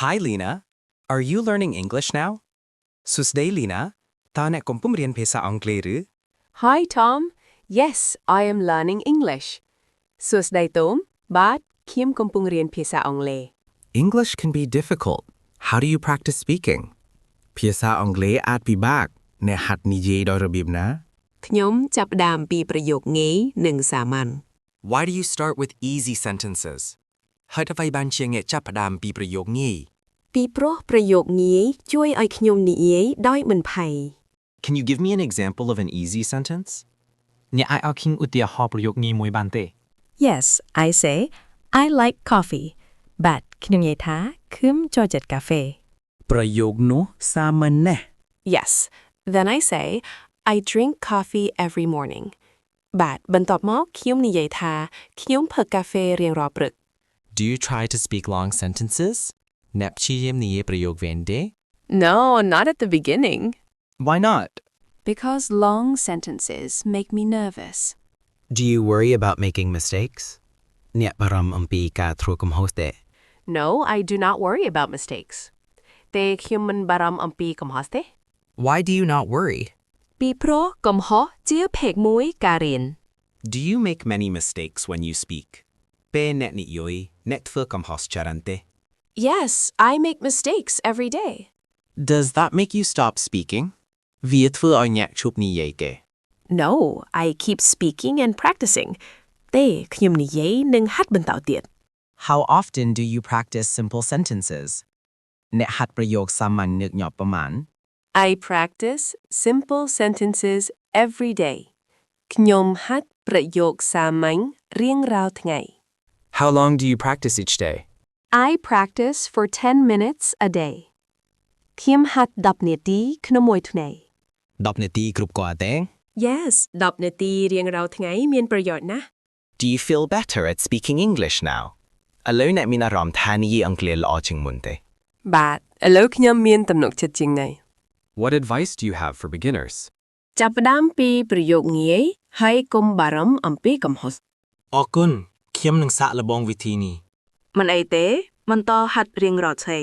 Hi Lena, are you learning English now? สุดท้าย Lena ตาเนี่ยกำลังเรียนภาษาอังกฤษหรือ Hi Tom. Yes, I am learning English. สวัสดีทอมบาทคิมกำลังเรียนภาษาอังกฤษ English can be difficult. How do you practice speaking? ภาษาอังกฤษอาจพิบากในหัดนิเยโดยระเบียบนะ ខ្ញុំចាប់ផ្ដើមពីប្រយោគងាយនិងសាមញ្ញ Why do you start with easy sentences? ហើយអ្វីបានជាអ្នកចាប់ផ្ដើមពីប្រយោគងាយ ពីព្រោះប្រយោគងាយជួយឲ្យខ្ញុំនិយាយដោយមិនភ័យ Can you give me an example of an easy sentence? អ្នកអាចឲ្យ King ឧទាហរណ៍ប្រយោគងាយមួយបានទេ Yes, I say I like coffee but ខ្ញុំនិយាយថាខ្ញុំចូលចិត្តកាហ្វេ ប្រយោគនោះសាមញ្ញណាស់ Yes, then I say I drink coffee every morning. បាទបន្ទាប់មកខ្ញុំនិយាយថាខ្ញុំផឹកកាហ្វេរៀងរាល់ព្រឹក Do you try to speak long sentences? អ្នកព្យាយាមនិយាយប្រយោគវែងទេ No, not at the beginning. Why not? Because long sentences make me nervous. Do you worry about making mistakes? អ្នកបារម្ភអំពីការធ្វើកំហុសទេ No, I do not worry about mistakes. តែខ្ញុំមិនបារម្ភអំពីកំហុសទេ Why do you not worry? ពីព្រោះកំហុសជាភេកមួយការរៀន Do you make many mistakes when you speak? ពេលអ្នកនិយាយអ្នកធ្វើកំហុសច្រើនទេ Yes, I make mistakes every day. Does that make you stop speaking? វាធ្វើឲ្យអ្នកឈប់និយាយទេ No, I keep speaking and practicing. តែខ្ញុំនិយាយនិងហាត់បន្តទៀត How often do you practice simple sentences? អ្នកហាត់ប្រយោគសាមញ្ញញឹកញាប់ប្រមាណ I practice simple sentences every day. ខ្ញុំហាត់ប្រយោគសាមញ្ញរៀងរាល់ថ្ងៃ How long do you practice each day? I practice for 10 minutes a day. ខ្ញុំហាត់10នាទីក្នុងមួយថ្ងៃ 10នាទីគ្រប់គ្រាន់ទេ Yes, 10នាទីរៀងរាល់ថ្ងៃមានប្រយោជន៍ណាស់ Do you feel better at speaking English now? ឥឡូវអ្នកមានអារម្មណ៍ថានិយាយអង់គ្លេសល្អជាងមុនទេ បាទឥឡូវខ្ញុំមានទំនុកចិត្តជាងនេះ What advice do you have for beginners? ចាប់ផ្ដើមពីប្រយោគងាយហើយកុំបារម្ភអំពីកំហុស អរគុណខ្ញុំនឹងសាកល្បងវិធីនេះ មិនអីទេបន្តហាត់រៀងរាល់ថ្ងៃ